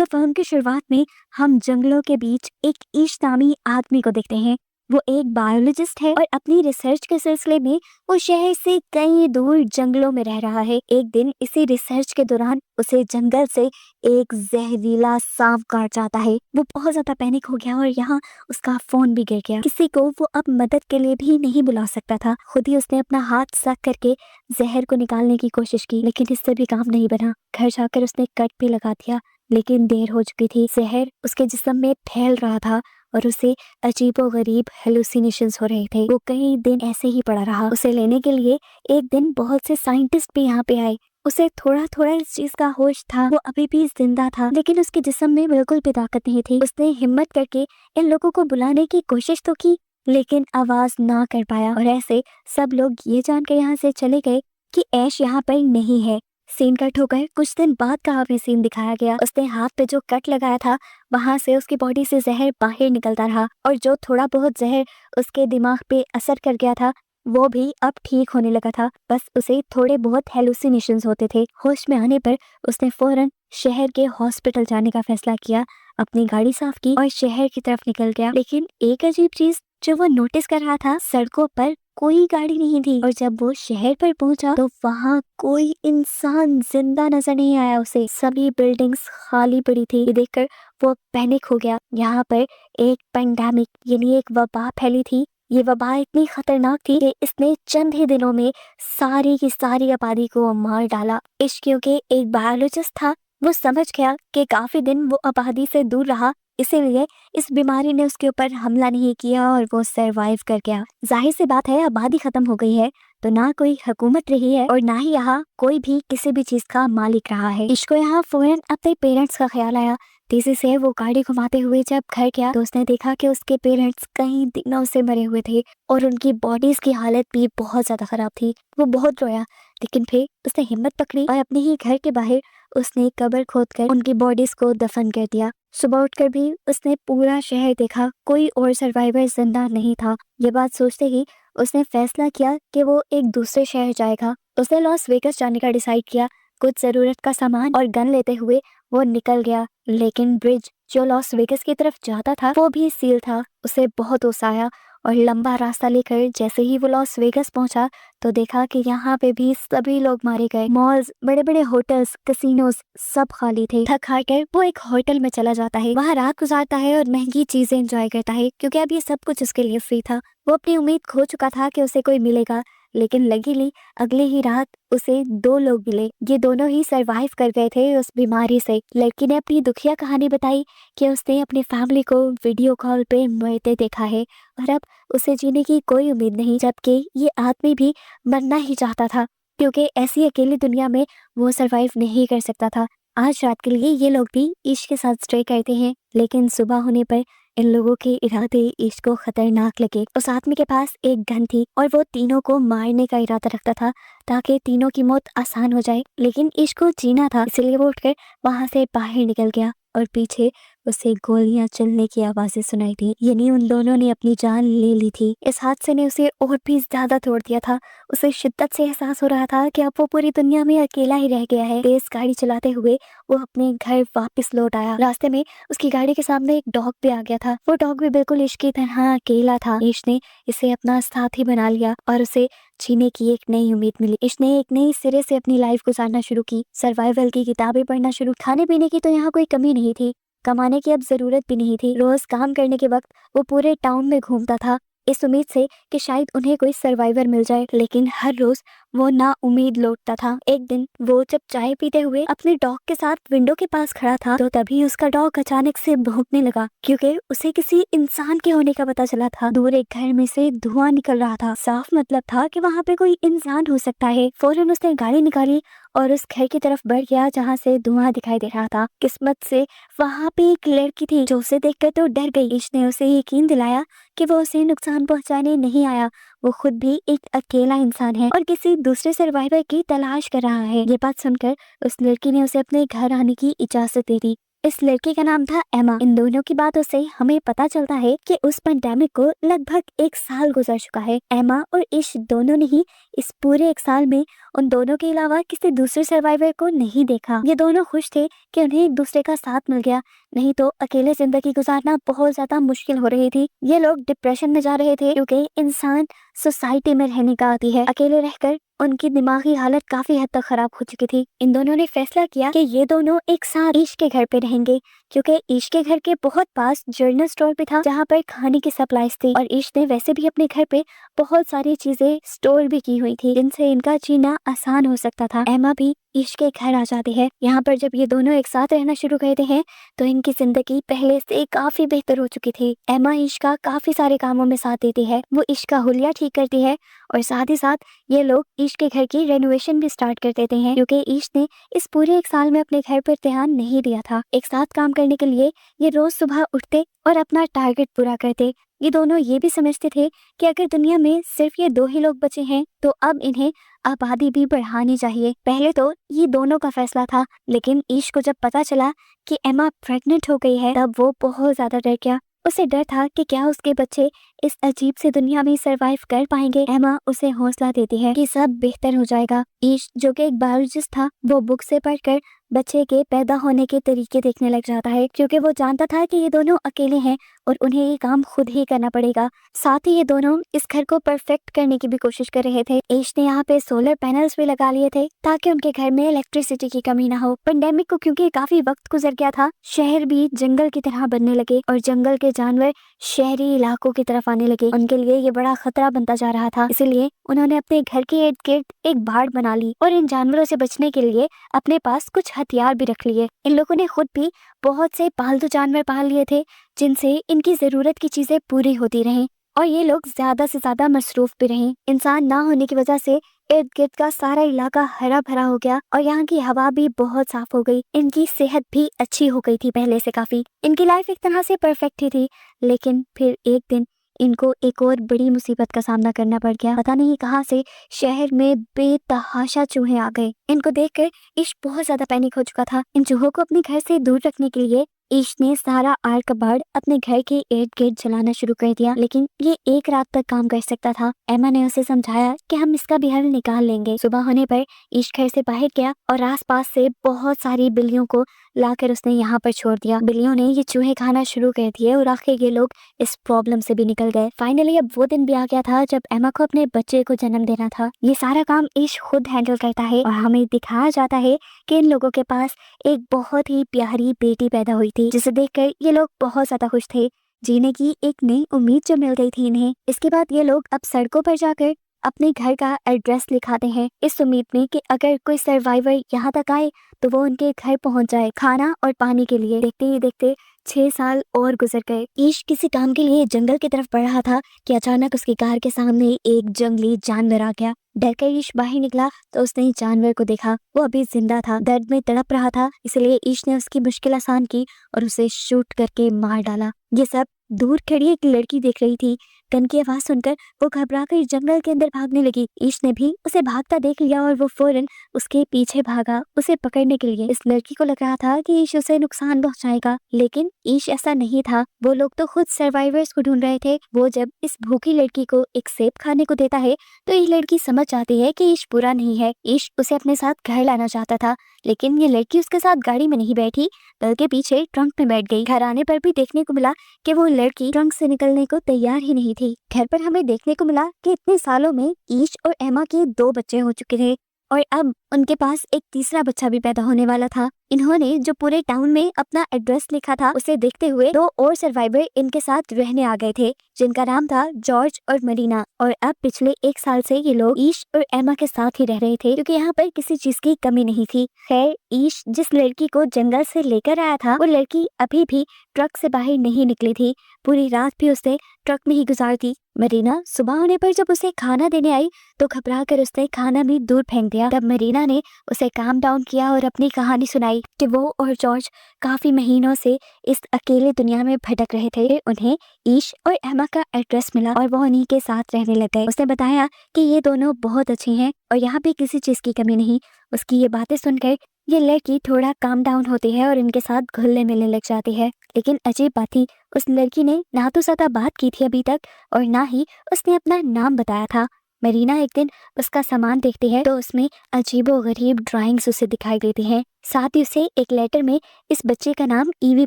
तो फिल्म की शुरुआत में हम जंगलों के बीच एक ईश नामी आदमी को देखते हैं। वो एक बायोलॉजिस्ट है और अपनी रिसर्च के सिलसिले में वो शहर से कई दूर जंगलों में रह रहा है। एक दिन इसी रिसर्च के दौरान उसे जंगल से एक जहरीला सांप काट जाता है। वो बहुत ज्यादा पैनिक हो गया और यहाँ उसका फोन भी गिर गया। किसी को वो अब मदद के लिए भी नहीं बुला सकता था। खुद ही उसने अपना हाथ सक करके जहर को निकालने की कोशिश की, लेकिन इससे भी काम नहीं बना। घर जाकर उसने कट भी लगा दिया, लेकिन देर हो चुकी थी। जहर उसके जिस्म में फैल रहा था और उसे अजीबोगरीब हेलुसिनेशंस हो रहे थे। वो कई दिन ऐसे ही पड़ा रहा। उसे लेने के लिए एक दिन बहुत से साइंटिस्ट भी यहाँ पे आए। उसे थोड़ा थोड़ा इस चीज का होश था। वो अभी भी जिंदा था, लेकिन उसके जिस्म में बिल्कुल भी ताकत नहीं थी। उसने हिम्मत करके इन लोगों को बुलाने की कोशिश तो की, लेकिन आवाज ना कर पाया। और ऐसे सब लोग ये जानकर यहाँ से चले गए कि ऐश यहाँ पर नहीं है। सीन कट होकर कुछ दिन बाद का हमें सीन दिखाया गया। उसने हाथ पे जो कट लगाया था, वहां से उसकी बॉडी से जहर बाहर निकलता रहा और जो थोड़ा बहुत जहर उसके दिमाग पे असर कर गया था, वो भी अब ठीक होने लगा था। बस उसे थोड़े बहुत हेलुसिनेशंस होते थे। होश में आने पर उसने फौरन शहर के हॉस्पिटल जाने का फैसला किया, अपनी गाड़ी साफ की और शहर की तरफ निकल गया। लेकिन एक अजीब चीज जो वो नोटिस कर रहा था, सड़कों पर कोई गाड़ी नहीं थी और जब वो शहर पर पहुंचा तो वहाँ कोई इंसान जिंदा नजर नहीं आया उसे। सभी बिल्डिंग्स खाली पड़ी थी। ये देखकर वो पैनिक हो गया। यहाँ पर एक पेंडेमिक यानी एक वबा फैली थी। ये वबा इतनी खतरनाक थी कि इसने चंद ही दिनों में सारी की सारी आबादी को मार डाला। इश्क क्योंकि एक बायोलॉजिस्ट था, वो समझ गया कि काफी दिन वो आबादी से दूर रहा, इसीलिए इस बीमारी ने उसके ऊपर हमला नहीं किया और वो सरवाइव कर गया। जाहिर सी बात है, आबादी खत्म हो गई है तो ना कोई हुकूमत रही है और ना ही यहाँ कोई भी किसी भी चीज का मालिक रहा है। इसको यहाँ फौरन अपने पेरेंट्स का ख्याल आया। तेजी से वो गाड़ी घुमाते हुए जब घर गया तो उसने देखा कि उसके पेरेंट्स कई दिनों से मरे हुए थे और उनकी बॉडीज की हालत भी बहुत ज्यादा खराब थी। वो बहुत रोया, लेकिन फिर उसने हिम्मत पकड़ी और अपने ही घर के बाहर उसने कब्र खोदकर उनकी बॉडीज को दफन कर दिया। सुबह उठकर भी उसने पूरा शहर देखा, कोई और सर्वाइवर जिंदा नहीं था। ये बात सोचते ही उसने फैसला किया कि वो एक दूसरे शहर जाएगा। उसने लॉस वेगस जाने का डिसाइड किया। कुछ जरूरत का सामान और गन लेते हुए वो निकल गया, लेकिन ब्रिज जो लॉस वेगस की तरफ जाता था वो भी सील था। उसे बहुत गुस्सा आया और लंबा रास्ता लेकर जैसे ही वो लॉस वेगस पहुंचा तो देखा कि यहाँ पे भी सभी लोग मारे गए। मॉल्स, बड़े बड़े होटल्स, कैसीनोज सब खाली थे। थक हार कर वो एक होटल में चला जाता है, वहाँ रात गुजारता है और महंगी चीजें एंजॉय करता है, क्योंकि अब ये सब कुछ उसके लिए फ्री था। वो अपनी उम्मीद खो चुका था कि उसे कोई मिलेगा, लेकिन लकीली अगले ही रात उसे दो लोग मिले। ये दोनों ही सरवाइव कर गए थे उस बीमारी से। लड़की ने अपनी दुखिया कहानी बताई कि उसने अपनी फैमिली को वीडियो कॉल पे मरते देखा है और अब उसे जीने की कोई उम्मीद नहीं, जबकि ये आदमी भी मरना ही चाहता था, क्योंकि ऐसी अकेली दुनिया में वो सरवाइव नहीं कर सकता था। आज रात के लिए ये लोग भी इश्क के साथ स्टे करते हैं, लेकिन सुबह होने पर इन लोगों के इरादे इश्क को खतरनाक लगे। उस आदमी के पास एक गन थी और वो तीनों को मारने का इरादा रखता था ताकि तीनों की मौत आसान हो जाए, लेकिन इश्क को जीना था, इसलिए वो उठकर वहां से बाहर निकल गया और पीछे उसे गोलियां चलने की आवाजें सुनाई दी। यानी उन दोनों ने अपनी जान ले ली थी। इस हादसे ने उसे और भी ज्यादा तोड़ दिया था। उसे शिद्दत से एहसास हो रहा था कि अब वो पूरी दुनिया में अकेला ही रह गया है। तेज गाड़ी चलाते हुए वो अपने घर वापस लौट आया। रास्ते में उसकी गाड़ी के सामने एक डॉग भी आ गया था। वो डॉग भी बिल्कुल इश्क की तरह अकेला था। इश्क ने इसे अपना साथी बना लिया और उसे जीने की एक नई उम्मीद मिली। इसने एक नई सिरे से अपनी लाइफ गुजारना शुरू की। सर्वाइवल की किताबें पढ़ना शुरू। खाने पीने की तो यहाँ कोई कमी नहीं थी, कमाने की अब जरूरत भी नहीं थी। रोज काम करने के वक्त वो पूरे टाउन में घूमता था, इस उम्मीद से कि शायद उन्हें कोई सर्वाइवर मिल जाए, लेकिन हर रोज वो ना उम्मीद लौटता था। एक दिन वो जब चाय पीते हुए अपने डॉग के साथ विंडो के पास खड़ा था तो तभी उसका डॉग अचानक से भौंकने लगा, क्योंकि उसे किसी इंसान के होने का पता चला था। दूर एक घर में से धुआं निकल रहा था। साफ मतलब था कि वहाँ पे कोई इंसान हो सकता है। फौरन उसने गाड़ी निकाली और उस घर की तरफ बढ़ गया जहाँ से धुआं दिखाई दे रहा था। किस्मत से वहाँ पे एक लड़की थी जो उसे देखकर तो डर गई। इसने उसे यकीन दिलाया कि वो उसे नुकसान पहुंचाने नहीं आया, वो खुद भी एक अकेला इंसान है और किसी दूसरे सर्वाइवर की तलाश कर रहा है। ये बात सुनकर उस लड़की ने उसे अपने घर आने की इजाजत दे दी। इस लड़की का नाम था एमा। इन दोनों की बातों से हमें पता चलता है कि उस पेंडेमिक को लगभग 1 साल गुजर चुका है। एमा और ईश दोनों ने ही इस पूरे 1 साल में उन दोनों के अलावा किसी दूसरे सर्वाइवर को नहीं देखा। ये दोनों खुश थे कि उन्हें एक दूसरे का साथ मिल गया, नहीं तो अकेले जिंदगी गुजारना बहुत ज्यादा मुश्किल हो रही थी। ये लोग डिप्रेशन में जा रहे थे क्योंकि इंसान सोसाइटी में रहने का आदी है। अकेले रहकर उनकी दिमागी हालत काफी हद तक खराब हो चुकी थी। इन दोनों ने फैसला किया कि ये दोनों एक साथ ईश के घर पे रहेंगे, क्योंकि ईश के घर के बहुत पास जनरल स्टोर भी था जहाँ पर खाने की सप्लाईज थी, और ईश ने वैसे भी अपने घर पे बहुत सारी चीजें स्टोर भी की हुई थी जिनसे इनका जीना आसान हो सकता था। एमा भी ईश के घर आ जाती है। यहाँ पर जब ये दोनों एक साथ रहना शुरू करते हैं तो इनकी जिंदगी पहले से काफी बेहतर हो चुकी थी। एमा ईश का काफी सारे कामों में साथ देती है, वो ईश का हुलिया ठीक करती है, और साथ ही साथ ये लोग ईश के घर की रेनोवेशन भी स्टार्ट कर देते हैं, क्योंकि ईश ने इस पूरे 1 साल में अपने घर पर ध्यान नहीं दिया था। एक साथ काम करने के लिए ये रोज सुबह उठते और अपना टारगेट पूरा करते। ये दोनों ये भी समझते थे कि अगर दुनिया में सिर्फ ये 2 ही लोग बचे हैं तो अब इन्हें आबादी भी बढ़ानी चाहिए। पहले तो ये दोनों का फैसला था, लेकिन ईश को जब पता चला कि एमा प्रेग्नेंट हो गई है तब वो बहुत ज्यादा डर गया। उसे डर था कि क्या उसके बच्चे इस अजीब सी दुनिया में सरवाइव कर पाएंगे। एमा उसे हौसला देती है कि सब बेहतर हो जाएगा। ईश जो कि एक बायोलॉजिस्ट था, वो बुक से पढ़कर बच्चे के पैदा होने के तरीके देखने लग जाता है, क्योंकि वो जानता था कि ये दोनों अकेले हैं और उन्हें ये काम खुद ही करना पड़ेगा। साथ ही ये दोनों इस घर को परफेक्ट करने की भी कोशिश कर रहे थे। ईश ने यहाँ पे सोलर पैनल्स भी लगा लिए थे ताकि उनके घर में इलेक्ट्रिसिटी की कमी ना हो। पेंडेमिक को क्योंकि काफी वक्त गुजर गया था, शहर भी जंगल की तरह बनने लगे और जंगल के जानवर शहरी इलाकों की तरफ आने लगे। उनके लिए ये बड़ा खतरा बनता जा रहा था, इसलिए उन्होंने अपने घर के इर्द गिर्द एक बाड़ बना ली और इन जानवरों से बचने के लिए अपने पास कुछ हथियार भी रख लिए। इन लोगों ने खुद भी बहुत से पालतू जानवर पाल लिए थे जिनसे इनकी जरूरत की चीजें पूरी होती रहें, और ये लोग ज्यादा से ज्यादा मसरूफ भी रहें। इंसान ना होने की वजह से इर्द गिर्द का सारा इलाका हरा भरा हो गया और यहाँ की हवा भी बहुत साफ हो गई। इनकी सेहत भी अच्छी हो गई थी पहले से काफी। इनकी लाइफ एक तरह से परफेक्ट ही थी, लेकिन फिर एक दिन इनको एक और बड़ी मुसीबत का सामना करना पड़ गया। पता नहीं कहां से शहर में बेतहाशा चूहे आ गए। इनको देखकर ईश बहुत ज्यादा पैनिक हो चुका था। इन चूहों को अपने घर से दूर रखने के लिए ईश ने सारा आर कबाड़ अपने घर के इर्द गिर्द जलाना शुरू कर दिया, लेकिन ये एक रात तक काम कर सकता था। एमा ने उसे समझाया कि हम इसका भी हल निकाल लेंगे। सुबह होने पर ईश घर से बाहर गया और आसपास से बहुत सारी बिल्लियों को लाकर उसने यहाँ पर छोड़ दिया। बिल्लियों ने ये चूहे खाना शुरू कर दिए और आखिर ये लोग इस प्रॉब्लम से भी निकल गए। फाइनली अब वो दिन भी आ गया था जब एमा को अपने बच्चे को जन्म देना था। ये सारा काम ईश खुद हैंडल करता है और हमें दिखाया जाता है कि इन लोगों के पास एक बहुत ही प्यारी बेटी पैदा हुई थी, जिसे देखकर ये लोग बहुत ज्यादा खुश थे। जीने की एक नई उम्मीद जो मिल गई थी इन्हें। इसके बाद ये लोग अब सड़कों पर जाकर अपने घर का एड्रेस लिखाते हैं, इस उम्मीद में कि अगर कोई सर्वाइवर यहाँ तक आए तो वो उनके घर पहुंच जाए खाना और पानी के लिए। देखते ही देखते 6 साल और गुजर गए। ईश किसी काम के लिए जंगल की तरफ बढ़ रहा था कि अचानक उसकी कार के सामने एक जंगली जानवर आ गया। डरकर ईश बाहर निकला तो उसने जानवर को देखा। वो अभी जिंदा था, दर्द में तड़प रहा था, इसलिए ईश ने उसकी मुश्किल आसान की और उसे शूट करके मार डाला। ये सब दूर खड़ी एक लड़की देख रही थी। गन की आवाज सुनकर वो घबराकर जंगल के अंदर भागने लगी। ईश ने भी उसे भागता देख लिया और वो फौरन उसके पीछे भागा उसे पकड़ने के लिए। इस लड़की को लग रहा था कि ईश उसे नुकसान पहुंचाएगा, लेकिन ईश ऐसा नहीं था। वो लोग तो खुद सर्वाइवर्स को ढूंढ रहे थे। वो जब इस भूखी लड़की को एक सेब खाने को देता है तो ये लड़की समझ जाती है कि ईश बुरा नहीं है। ईश उसे अपने साथ घर लाना चाहता था, लेकिन ये लड़की उसके साथ गाड़ी में नहीं बैठी बल्कि पीछे ट्रंक में बैठ गई। घर आने पर भी देखने को मिला कि वो लड़की ट्रंक से निकलने को तैयार ही नहीं थी। घर पर हमें देखने को मिला कि इतने सालों में ईश और एमा के 2 बच्चे हो चुके थे और अब उनके पास एक तीसरा बच्चा भी पैदा होने वाला था। इन्होंने जो पूरे टाउन में अपना एड्रेस लिखा था उसे देखते हुए 2 और सर्वाइवर इनके साथ रहने आ गए थे, जिनका नाम था जॉर्ज और मरीना। और अब पिछले 1 साल से ये लोग ईश और एमा के साथ ही रह रहे थे, क्योंकि यहाँ पर किसी चीज की कमी नहीं थी। खैर, ईश जिस लड़की को जंगल से लेकर आया था वो लड़की अभी भी ट्रक से बाहर नहीं निकली थी। पूरी रात भी उसने ट्रक में ही गुजारती। मरीना सुबह होने पर जब उसे खाना देने आई तो घबरा कर उसने खाना भी दूर फेंक दिया। तब मरीना ने उसे काम डाउन किया और अपनी कहानी सुनाई कि वो और जॉर्ज काफी महीनों से इस अकेले दुनिया में भटक रहे थे। उन्हें ईश और एमा का एड्रेस मिला और वो उन्हीं के साथ रहने लग गए। उसने बताया कि ये दोनों बहुत अच्छी हैं और यहाँ पे किसी चीज की कमी नहीं। उसकी ये बातें सुनकर ये लड़की थोड़ा काम डाउन होती है और इनके साथ घुलने मिलने लग जाती है। लेकिन अजीब बात थी, उस लड़की ने ना तो ज्यादा बात की थी अभी तक और ना ही उसने अपना नाम बताया था। मरीना एक दिन उसका सामान देखती है तो उसमें अजीबोगरीब ड्राइंग्स उसे दिखाई देती हैं। साथ ही उसे एक लेटर में इस बच्चे का नाम ईवी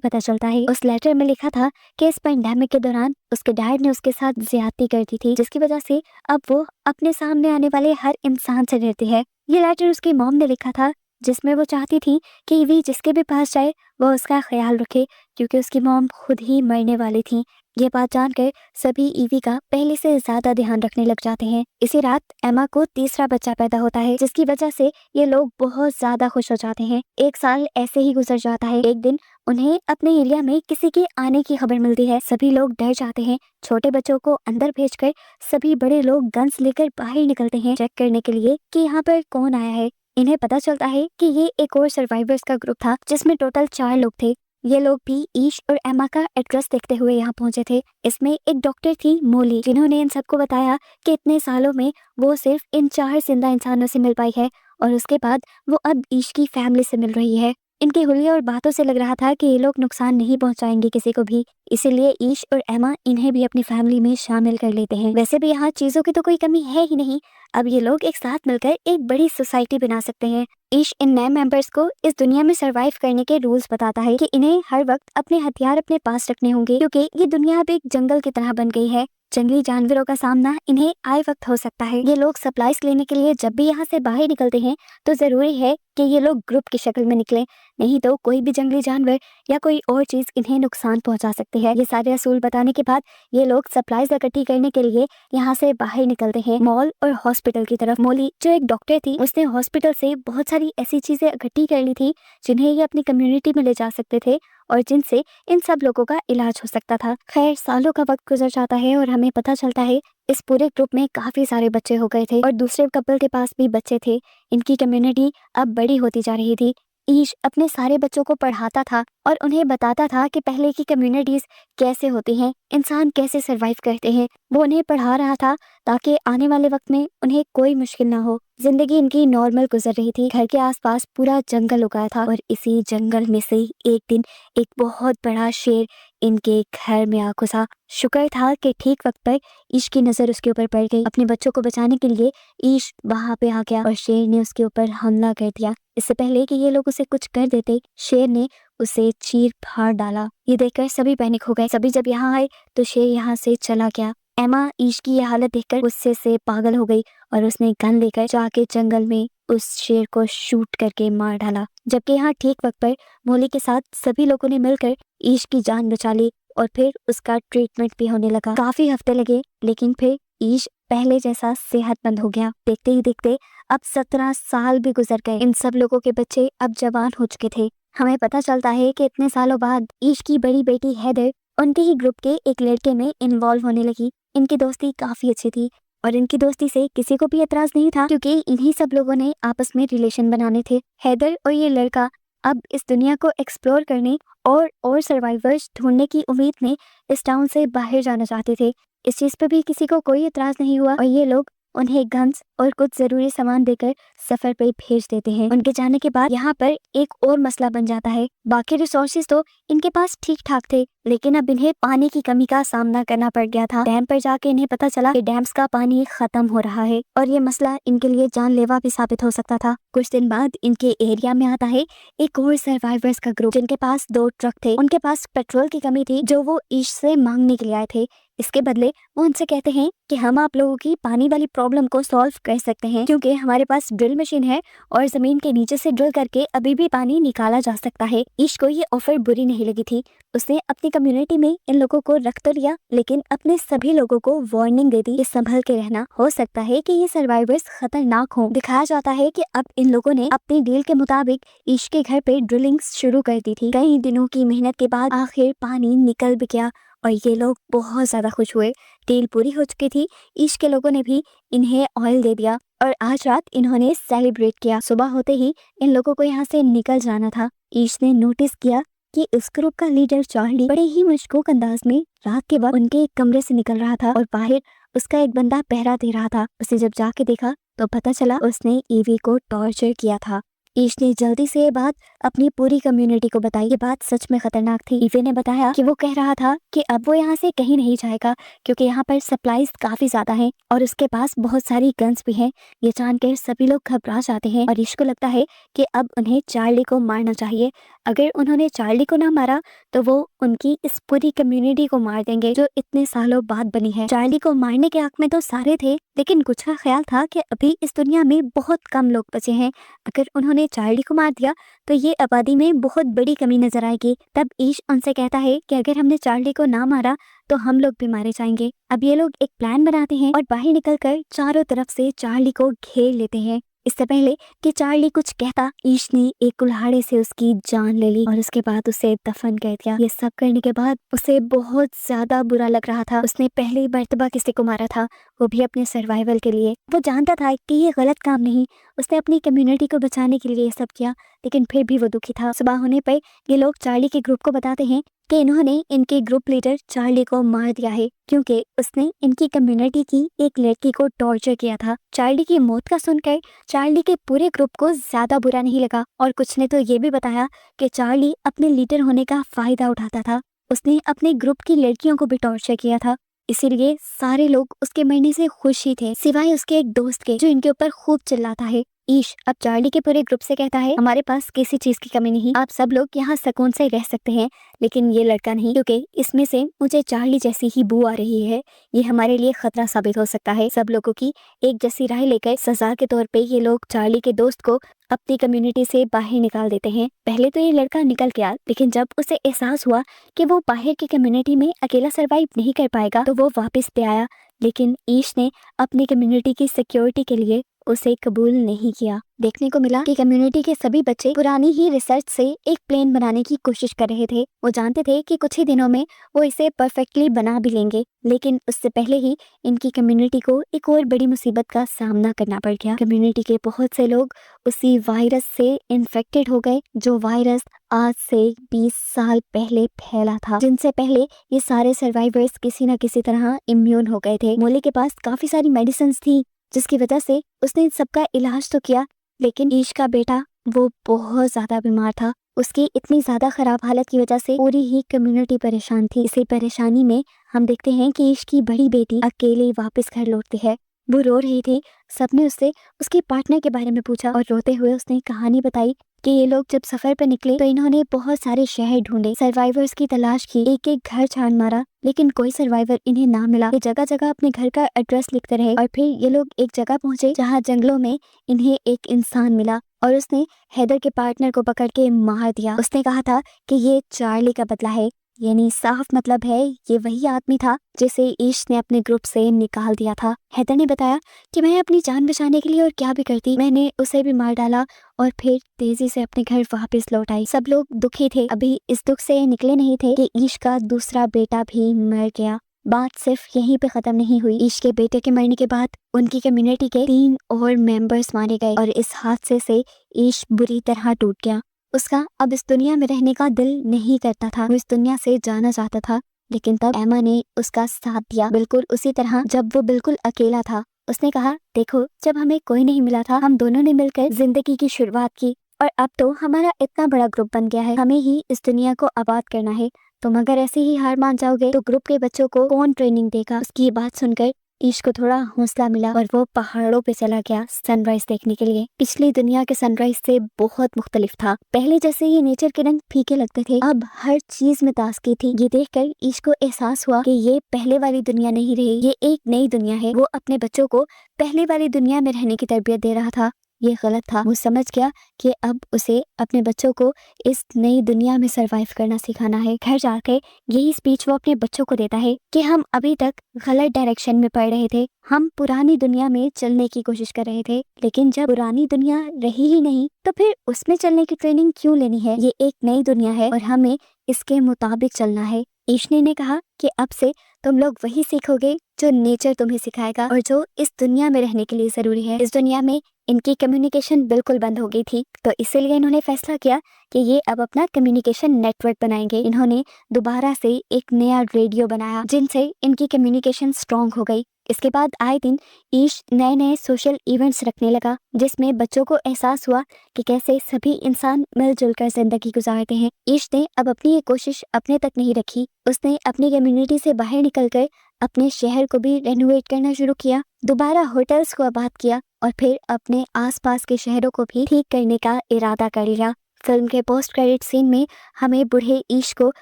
पता चलता है। उस लेटर में लिखा था कि इस पेंडेमिक के दौरान उसके डैड ने उसके साथ ज्यादती कर दी थी, जिसकी वजह से अब वो अपने सामने आने वाले हर इंसान से डरती है। ये लेटर उसकी मॉम ने लिखा था, जिसमें वो चाहती थी कि ईवी जिसके भी पास जाए वो उसका ख्याल रखे, क्योंकि उसकी मॉम खुद ही मरने वाली थी। ये बात जानकर सभी ईवी का पहले से ज्यादा ध्यान रखने लग जाते हैं। इसी रात एमा को तीसरा बच्चा पैदा होता है, जिसकी वजह से ये लोग बहुत ज्यादा खुश हो जाते हैं। एक साल ऐसे ही गुजर जाता है। एक दिन उन्हें अपने एरिया में किसी के आने की खबर मिलती है। सभी लोग डर जाते हैं। छोटे बच्चों को अंदर भेजकर सभी बड़े लोग गन्स लेकर बाहर निकलते हैं चेक करने के लिए कि यहाँ पर कौन आया है। इन्हें पता चलता है कि ये एक और सर्वाइवर्स का ग्रुप था, जिसमें टोटल 4 लोग थे। ये लोग भी ईश और एमा का एड्रेस देखते हुए यहाँ पहुंचे थे। इसमें एक डॉक्टर थी मोली, जिन्होंने इन सबको बताया कि इतने सालों में वो सिर्फ इन 4 जिंदा इंसानों से मिल पाई है और उसके बाद वो अब ईश की फैमिली से मिल रही है। इनके हुलिये और बातों से लग रहा था कि ये लोग नुकसान नहीं पहुंचाएंगे किसी को भी, इसीलिए ईश और एमा इन्हें भी अपनी फैमिली में शामिल कर लेते हैं। वैसे भी यहाँ चीजों की तो कोई कमी है ही नहीं। अब ये लोग एक साथ मिलकर एक बड़ी सोसाइटी बना सकते हैं। ईश इन नए मेंबर्स को इस दुनिया में सरवाइव करने के रूल्स बताता है कि इन्हें हर वक्त अपने हथियार अपने पास रखने होंगे, क्योंकि ये दुनिया अब एक जंगल की तरह बन गई है। जंगली जानवरों का सामना इन्हें आए वक्त हो सकता है। ये लोग सप्लाईज लेने के लिए जब भी यहाँ से बाहर निकलते हैं तो जरूरी है कि ये लोग ग्रुप की शक्ल में निकले, नहीं तो कोई भी जंगली जानवर या कोई और चीज इन्हें नुकसान पहुंचा सकती है। ये सारे असूल बताने के बाद ये लोग सप्लाईज इकट्ठी करने के लिए यहाँ से बाहर निकलते हैं मॉल और हॉस्पिटल की तरफ। मोली जो एक डॉक्टर थी, उसने हॉस्पिटल से बहुत सारी ऐसी चीजें इकट्ठी कर ली थी जिन्हें ये अपनी कम्युनिटी में ले जा सकते थे और जिनसे इन सब लोगों का इलाज हो सकता था। खैर, सालों का वक्त गुजर जाता है और हमें पता चलता है इस पूरे ग्रुप में काफी सारे बच्चे हो गए थे और दूसरे कपल के पास भी बच्चे थे। इनकी कम्युनिटी अब बड़ी होती जा रही थी। ईश अपने सारे बच्चों को पढ़ाता था और उन्हें बताता था कि पहले की कम्युनिटीज कैसे होती हैं, इंसान कैसे सरवाइव करते हैं। वो उन्हें पढ़ा रहा था ताकि आने वाले वक्त में उन्हें कोई मुश्किल ना हो। जिंदगी इनकी नॉर्मल गुजर रही थी। घर के आसपास पूरा जंगल उगाया था और इसी जंगल में से एक दिन एक बहुत बड़ा शेर इनके घर में आ घुसा। शुक्र था कि ठीक वक्त पर ईश की नजर उसके ऊपर पड़ गई। अपने बच्चों को बचाने के लिए ईश वहां पे आ गया और शेर ने उसके ऊपर हमला कर दिया। इससे पहले कि ये लोग उसे कुछ कर देते, शेर ने उसे चीर फाड़ डाला। ये देखकर सभी पैनिक हो गए। सभी जब यहाँ आए तो शेर यहाँ से चला गया। एमा ईश की यह हालत देखकर गुस्से से पागल हो गई और उसने गन लेकर जाके जंगल में उस शेर को शूट करके मार डाला। जबकि यहाँ ठीक वक्त पर मोली के साथ सभी लोगों ने मिलकर ईश की जान बचा ली और फिर उसका ट्रीटमेंट भी होने लगा। काफी हफ्ते लगे, लेकिन फिर ईश पहले जैसा सेहतमंद हो गया। देखते ही देखते अब 17 साल भी गुजर गए। इन सब लोगों के बच्चे अब जवान हो चुके थे। हमें पता चलता है कि इतने सालों बाद ईश की बड़ी बेटी हैदर उनके ही ग्रुप के एक लड़के में इन्वॉल्व होने लगी। इनकी दोस्ती काफी अच्छी थी और इनकी दोस्ती से किसी को भी एतराज नहीं था, क्योंकि इन्हीं सब लोगों ने आपस में रिलेशन बनाने थे। हैदर और ये लड़का अब इस दुनिया को एक्सप्लोर करने और सर्वाइवर्स ढूंढने की उम्मीद में इस टाउन से बाहर जाना चाहते थे। इस चीज पे भी किसी को कोई एतराज नहीं हुआ और ये लोग उन्हें गन्स और कुछ जरूरी सामान देकर सफर पे भेज देते हैं। उनके जाने के बाद यहाँ पर एक और मसला बन जाता है। बाकी रिसोर्सेज तो इनके पास ठीक ठाक थे, लेकिन अब इन्हें पानी की कमी का सामना करना पड़ गया था। डैम पर जाके इन्हें पता चला कि डैम्स का पानी खत्म हो रहा है और ये मसला इनके लिए जानलेवा भी साबित हो सकता था। कुछ दिन बाद इनके एरिया में आता है एक और सर्वाइवर्स का ग्रुप, जिनके पास 2 ट्रक थे। उनके पास पेट्रोल की कमी थी जो वो ईश से मांगने के लिए आए थे। इसके बदले वो उनसे कहते हैं कि हम आप लोगों की पानी वाली प्रॉब्लम को सॉल्व कर सकते हैं, क्योंकि हमारे पास ड्रिल मशीन है और जमीन के नीचे से ड्रिल करके अभी भी पानी निकाला जा सकता है। ईश को ये ऑफर बुरी नहीं लगी थी। उसने अपनी कम्युनिटी में इन लोगों को रख तो लिया, लेकिन अपने सभी लोगों को वार्निंग दे दी कि संभल के रहना, हो सकता है कि ये सर्वाइवर्स खतरनाक हों। दिखाया जाता है कि अब इन लोगों ने अपनी डील के मुताबिक ईश के घर पे ड्रिलिंग शुरू कर दी थी। कई दिनों की मेहनत के बाद आखिर पानी निकल भी गया और ये लोग बहुत ज्यादा खुश हुए। डील पूरी हो चुकी थी। ईश के लोगों ने भी इन्हें ऑयल दे दिया और आज रात इन्होंने सेलिब्रेट किया। सुबह होते ही इन लोगों को यहाँ से निकल जाना था। ईश ने नोटिस किया कि इस ग्रुप का लीडर चार्ली बड़े ही मशकूक अंदाज में रात के वक्त उनके एक कमरे से निकल रहा था और बाहर उसका एक बंदा पहरा दे रहा था। उसे जब जाके देखा तो पता चला उसने ईवी को टॉर्चर किया था। ईश ने जल्दी से ये बात अपनी पूरी कम्युनिटी को बताई। ये बात सच में खतरनाक थी। ईवे ने बताया कि वो कह रहा था कि अब वो यहाँ से कहीं नहीं जाएगा क्योंकि यहाँ पर सप्लाईज काफी ज्यादा हैं और उसके पास बहुत सारी गन्स भी हैं। ये जानकर सभी लोग घबरा जाते हैं और ईश को लगता है कि अब उन्हें चार्ली को मारना चाहिए। अगर उन्होंने चार्ली को ना मारा तो वो उनकी इस पूरी कम्युनिटी को मार देंगे जो इतने सालों बाद बनी है। चार्ली को मारने के हक में तो सारे थे, लेकिन कुछ का ख्याल था कि अभी इस दुनिया में बहुत कम लोग बचे हैं। अगर उन्होंने चार्ली को मार दिया तो ये आबादी में बहुत बड़ी कमी नजर आएगी। तब ईश उनसे कहता है कि अगर हमने चार्ली को ना मारा तो हम लोग भी मारे जाएंगे। अब ये लोग एक प्लान बनाते हैं और बाहर निकलकर चारों तरफ से चार्ली को घेर लेते हैं। इससे पहले कि चार्ली कुछ कहता, ईश ने एक कुल्हाड़े से उसकी जान ले ली और उसके बाद उसे दफन कर दिया। ये सब करने के बाद उसे बहुत ज्यादा बुरा लग रहा था। उसने पहली मर्तबा किसी को मारा था, वो भी अपने सर्वाइवल के लिए। वो जानता था कि ये गलत काम नहीं, उसने अपनी कम्युनिटी को बचाने के लिए ये सब किया, लेकिन फिर भी वो दुखी था। सुबह होने पर ये लोग चार्ली के ग्रुप को बताते हैं कि इन्होंने इनके ग्रुप लीडर चार्ली को मार दिया है क्योंकि उसने इनकी कम्युनिटी की एक लड़की को टॉर्चर किया था। चार्ली की मौत का सुनकर चार्ली के पूरे ग्रुप को ज्यादा बुरा नहीं लगा और कुछ ने तो ये भी बताया कि चार्ली अपने लीडर होने का फायदा उठाता था। उसने अपने ग्रुप की लड़कियों को भी टॉर्चर किया था, इसीलिए सारे लोग उसके मरने से खुश ही थे सिवाय उसके एक दोस्त के जो इनके ऊपर खूब चिल्लाता है। ईश अब चार्ली के पूरे ग्रुप से कहता है, हमारे पास किसी चीज की कमी नहीं, आप सब लोग यहाँ सुकून से रह सकते हैं, लेकिन ये लड़का नहीं, क्योंकि इसमें से मुझे चार्ली जैसी ही बू आ रही है। ये हमारे लिए खतरा साबित हो सकता है। सब लोगों की एक जैसी राय लेकर सजा के तौर पे ये लोग चार्ली के दोस्त को अपनी कम्युनिटी से बाहर निकाल देते हैं। पहले तो ये लड़का निकल गया, लेकिन जब उसे एहसास हुआ कि वो बाहर की कम्युनिटी में अकेला सरवाइव नहीं कर पाएगा तो वो वापस पे आया, लेकिन ईश ने अपनी कम्युनिटी की सिक्योरिटी के लिए उसे कबूल नहीं किया। देखने को मिला कि कम्युनिटी के सभी बच्चे पुरानी ही रिसर्च से एक प्लेन बनाने की कोशिश कर रहे थे। वो जानते थे कि कुछ ही दिनों में वो इसे परफेक्टली बना भी लेंगे, लेकिन उससे पहले ही इनकी कम्युनिटी को एक और बड़ी मुसीबत का सामना करना पड़ गया। कम्युनिटी के बहुत से लोग उसी वायरस से इन्फेक्टेड हो गए जो वायरस आज से 20 साल पहले फैला था, जिनसे पहले ये सारे सर्वाइवर्स किसी न किसी तरह इम्यून हो गए थे। मोले के पास काफी सारी मेडिसिन थी जिसकी वजह से उसने इन सबका इलाज तो किया, लेकिन ईश का बेटा वो बहुत ज्यादा बीमार था। उसकी इतनी ज्यादा खराब हालत की वजह से पूरी ही कम्युनिटी परेशान थी। इसी परेशानी में हम देखते हैं कि ईश की बड़ी बेटी अकेले वापस घर लौटती है। वो रो रही थी। सबने उससे उसके पार्टनर के बारे में पूछा और रोते हुए उसने कहानी बताई कि ये लोग जब सफर पर निकले तो इन्होंने बहुत सारे शहर ढूंढे, सर्वाइवर्स की तलाश की, एक एक घर छान मारा, लेकिन कोई सर्वाइवर इन्हें ना मिला। ये जगह जगह अपने घर का एड्रेस लिखते रहे और फिर ये लोग एक जगह पहुंचे जहां जंगलों में इन्हें एक इंसान मिला और उसने हैदर के पार्टनर को पकड़ के मार दिया। उसने कहा था कि ये चार्ली का बदला है, यानी साफ मतलब है ये वही आदमी था जिसे ईश ने अपने ग्रुप से निकाल दिया था। हैदर ने बताया कि मैं अपनी जान बचाने के लिए और क्या भी करती, मैंने उसे भी मार डाला और फिर तेजी से अपने घर वापस लौट आई। सब लोग दुखी थे, अभी इस दुख से निकले नहीं थे कि ईश का दूसरा बेटा भी मर गया। बात सिर्फ यहीं पे खत्म नहीं हुई। ईश के बेटे के मरने के बाद उनकी कम्युनिटी के 3 और मेंबर्स मारे गए और इस हादसे से ईश बुरी तरह टूट गया। उसका अब इस दुनिया में रहने का दिल नहीं करता था, वो इस दुनिया से जाना चाहता था, लेकिन तब एमा ने उसका साथ दिया, बिल्कुल उसी तरह जब वो बिल्कुल अकेला था। उसने कहा, देखो जब हमें कोई नहीं मिला था हम दोनों ने मिलकर जिंदगी की शुरुआत की और अब तो हमारा इतना बड़ा ग्रुप बन गया है, हमें ही इस दुनिया को आबाद करना है। तुम अगर ऐसे ही हार मान जाओगे तो ग्रुप के बच्चों को कौन ट्रेनिंग देगा। उसकी ये बात सुनकर ईश को थोड़ा हौसला मिला और वो पहाड़ों पे चला गया सनराइज देखने के लिए। पिछली दुनिया के सनराइज से बहुत मुख्तलिफ था। पहले जैसे ये नेचर के रंग फीके लगते थे, अब हर चीज में ताजगी थी। ये देखकर ईश को एहसास हुआ कि ये पहले वाली दुनिया नहीं रही, ये एक नई दुनिया है। वो अपने बच्चों को पहले वाली दुनिया में रहने की तरबियत दे रहा था, ये गलत था। वो समझ गया कि अब उसे अपने बच्चों को इस नई दुनिया में सरवाइव करना सिखाना है। घर जाकर यही स्पीच वो अपने बच्चों को देता है कि हम अभी तक गलत डायरेक्शन में पड़ रहे थे, हम पुरानी दुनिया में चलने की कोशिश कर रहे थे, लेकिन जब पुरानी दुनिया रही ही नहीं तो फिर उसमें चलने की ट्रेनिंग क्यों लेनी है। ये एक नई दुनिया है और हमें इसके मुताबिक चलना है। ईशनी ने कहा कि अब से तुम लोग वही सीखोगे जो नेचर तुम्हें सिखाएगा और जो इस दुनिया में रहने के लिए जरूरी है। इस दुनिया में इनकी कम्युनिकेशन बिल्कुल बंद हो गई थी, तो इसीलिए इन्होंने फैसला किया कि ये अब अपना कम्युनिकेशन नेटवर्क बनाएंगे। इन्होंने दोबारा से एक नया रेडियो बनाया जिनसे इनकी कम्युनिकेशन स्ट्रांग हो गई। इसके बाद आए दिन ईश नए नए सोशल इवेंट्स रखने लगा, जिसमें बच्चों को एहसास हुआ कि कैसे सभी इंसान मिलजुल कर जिंदगी गुजारते हैं। ईश ने अब अपनी ये कोशिश अपने तक नहीं रखी, उसने अपनी कम्युनिटी से बाहर निकलकर अपने शहर को भी रेनोवेट करना शुरू किया, दोबारा होटल्स को आबाद किया और फिर अपने आसपास के शहरों को भी ठीक करने का इरादा कर लिया। फिल्म के पोस्ट क्रेडिट सीन में हमें बूढ़े ईश को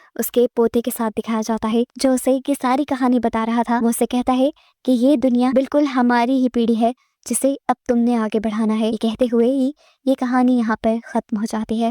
उसके पोते के साथ दिखाया जाता है, जो उसे की सारी कहानी बता रहा था। वो उसे कहता है कि ये दुनिया बिल्कुल हमारी ही पीढ़ी है, जिसे अब तुमने आगे बढ़ाना है। ये कहते हुए ही ये कहानी यहाँ पर खत्म हो जाती है।